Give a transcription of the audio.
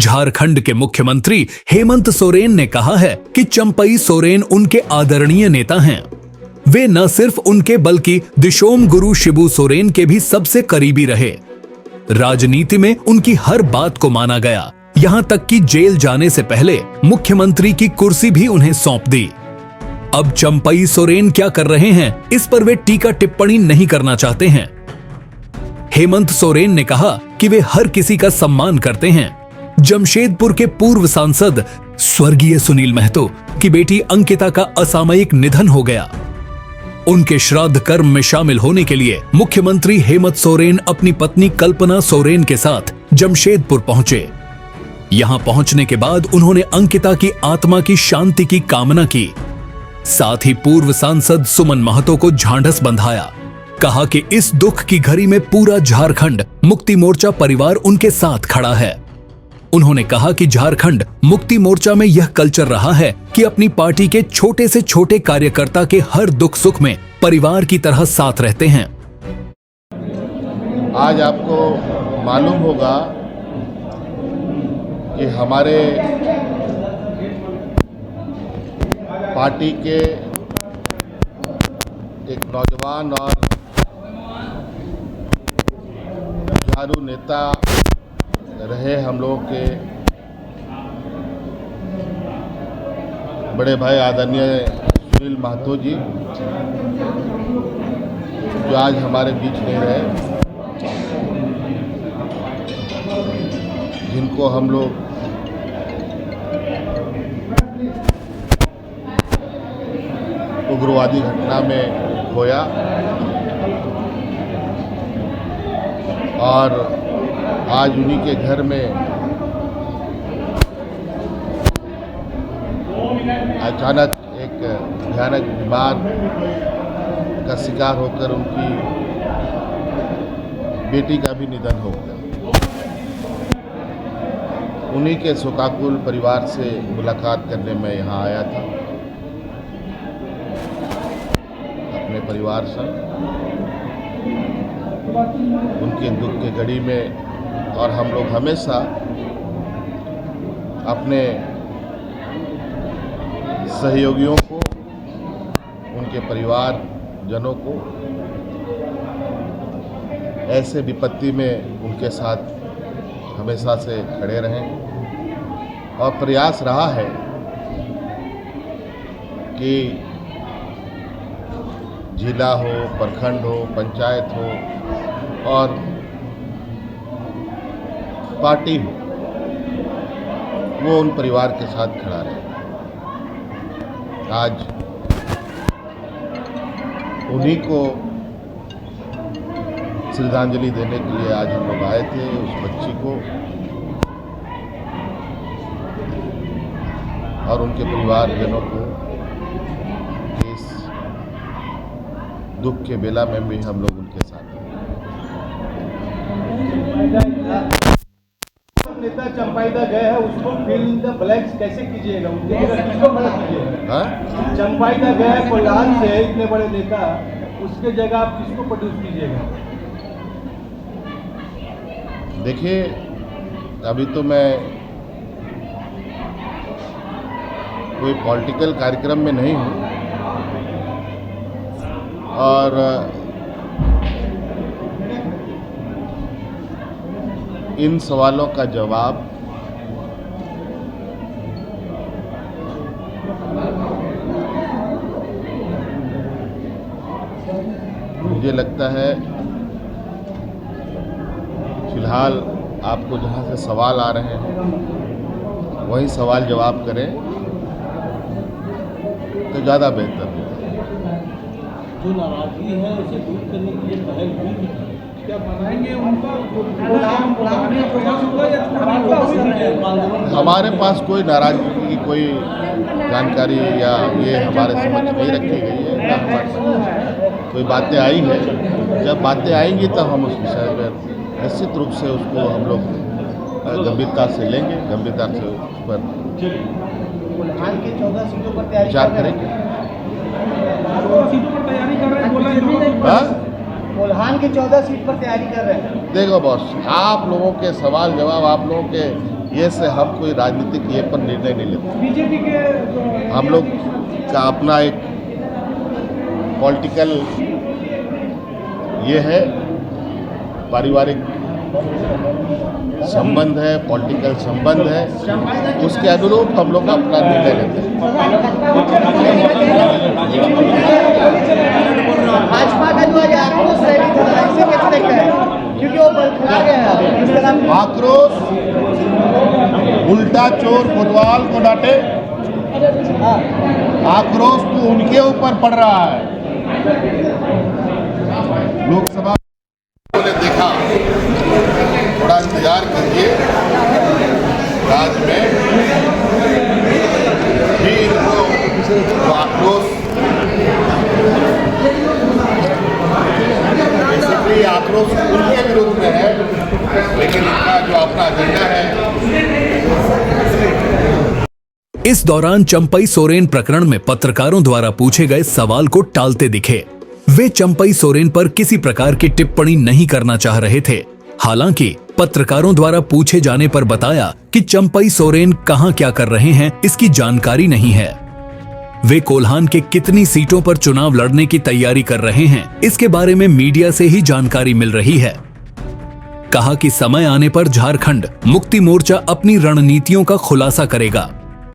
झारखंड के मुख्यमंत्री हेमंत सोरेन ने कहा है कि चंपई सोरेन उनके आदरणीय नेता हैं। वे न सिर्फ उनके बल्कि दिशोम गुरु शिबू सोरेन के भी सबसे करीबी रहे। राजनीति में उनकी हर बात को माना गया, यहाँ तक कि जेल जाने से पहले मुख्यमंत्री की कुर्सी भी उन्हें सौंप दी। अब चंपई सोरेन क्या कर रहे हैं, इस पर वे टीका टिप्पणी नहीं करना चाहते हैं। हेमंत सोरेन ने कहा कि वे हर किसी का सम्मान करते हैं। जमशेदपुर के पूर्व सांसद स्वर्गीय सुनील महतो की बेटी अंकिता का असामयिक निधन हो गया। उनके श्राद्ध कर्म में शामिल होने के लिए मुख्यमंत्री हेमंत सोरेन अपनी पत्नी कल्पना सोरेन के साथ जमशेदपुर पहुंचे। यहां पहुंचने के बाद उन्होंने अंकिता की आत्मा की शांति की कामना की। साथ ही पूर्व सांसद सुमन महतो को झांढस बंधाया। कहा कि इस दुख की घड़ी में पूरा झारखंड मुक्ति मोर्चा परिवार उनके साथ खड़ा है। उन्होंने कहा कि झारखंड मुक्ति मोर्चा में यह कल्चर रहा है कि अपनी पार्टी के छोटे से छोटे कार्यकर्ता के हर दुख सुख में परिवार की तरह साथ रहते हैं। आज आपको मालूम होगा कि हमारे पार्टी के एक नौजवान और जुझारू नेता रहे हम लोग के बड़े भाई आदरणीय सुनील महतो जी, जो आज हमारे बीच नहीं रहे, जिनको हम लोग उग्रवादी घटना में खोया और आज उन्हीं के घर में अचानक एक भयानक बीमार का शिकार होकर उनकी बेटी का भी निधन हो गया। उन्हीं के शोकाकुल परिवार से मुलाकात करने में यहाँ आया था, अपने परिवार से उनके दुख के घड़ी में। और हम लोग हमेशा अपने सहयोगियों को, उनके परिवार जनों को ऐसे विपत्ति में उनके साथ हमेशा से खड़े रहें। और प्रयास रहा है कि जिला हो, प्रखंड हो, पंचायत हो और पार्टी हो, वो उन परिवार के साथ खड़ा रहे। आज उन्हीं को श्रद्धांजलि देने के लिए आज हम लोग आए थे। उस बच्ची को और उनके परिवारजनों को इस दुख के बेला में भी हम लोग उनके साथ नेता चंपाई दा गए हैं, उसको फिल इन द ब्लैंक्स कैसे कीजिएगा? उनके किसको मदद कीजिएगा? चंपाई दा गए हैं कोल्हान से, इतने बड़े नेता, उसके जगह आप किसको प्रोड्यूस कीजिएगा? देखिए, अभी तो मैं कोई पॉलिटिकल कार्यक्रम में नहीं हूँ और इन सवालों का जवाब मुझे लगता है फिलहाल आपको जहाँ से सवाल आ रहे हैं वही सवाल जवाब करें तो ज़्यादा बेहतर है। जो नाराजगी है उसे दूर करने के लिए पहल हुई, क्या बनाएंगे उनका? हमारे पास कोई नाराजगी की कोई जानकारी या ये हमारे समझ नहीं रखी गई है, ना हमारे समझ कोई बातें आई है। जब बातें आएंगी तब हम उस विषय में निश्चित रूप से उसको हम लोग गंभीरता से लेंगे, गंभीरता से उस पर विचार करेंगे। कोल्हान की 14 सीट पर तैयारी कर रहे हैं। देखो बॉस, आप लोगों के सवाल जवाब, आप लोगों के ये से हम कोई राजनीतिक ये पर निर्णय नहीं लेते। बीजेपी के हम लोग का अपना एक पॉलिटिकल ये है, पारिवारिक संबंध है, पॉलिटिकल संबंध है, उसके अनुरूप हम लोग अपना निर्णय लेते हैं। भाजपा का जो है आक्रोश रैली था, इसे कैसे देखते हैं? क्योंकि वो बरखला गया है, इस तरह आक्रोश, उल्टा चोर कोतवाल को डांटे, आक्रोश तो उनके ऊपर पड़ रहा है। लोकसभा ने देखा, थोड़ा इंतजार कीजिए, राज्य में भी इनको आक्रोश, बेसिकली आक्रोश उनके विरुद्ध में है, लेकिन इनका जो अपना एजेंडा है। इस दौरान चंपई सोरेन प्रकरण में पत्रकारों द्वारा पूछे गए सवाल को टालते दिखे। वे चंपई सोरेन पर किसी प्रकार की टिप्पणी नहीं करना चाह रहे थे। हालांकि पत्रकारों द्वारा पूछे जाने पर बताया कि चंपई सोरेन कहां क्या कर रहे हैं इसकी जानकारी नहीं है। वे कोल्हान के कितनी सीटों पर चुनाव लड़ने की तैयारी कर रहे हैं इसके बारे में मीडिया से ही जानकारी मिल रही है। कहा कि समय आने पर झारखंड मुक्ति मोर्चा अपनी रणनीतियों का खुलासा करेगा।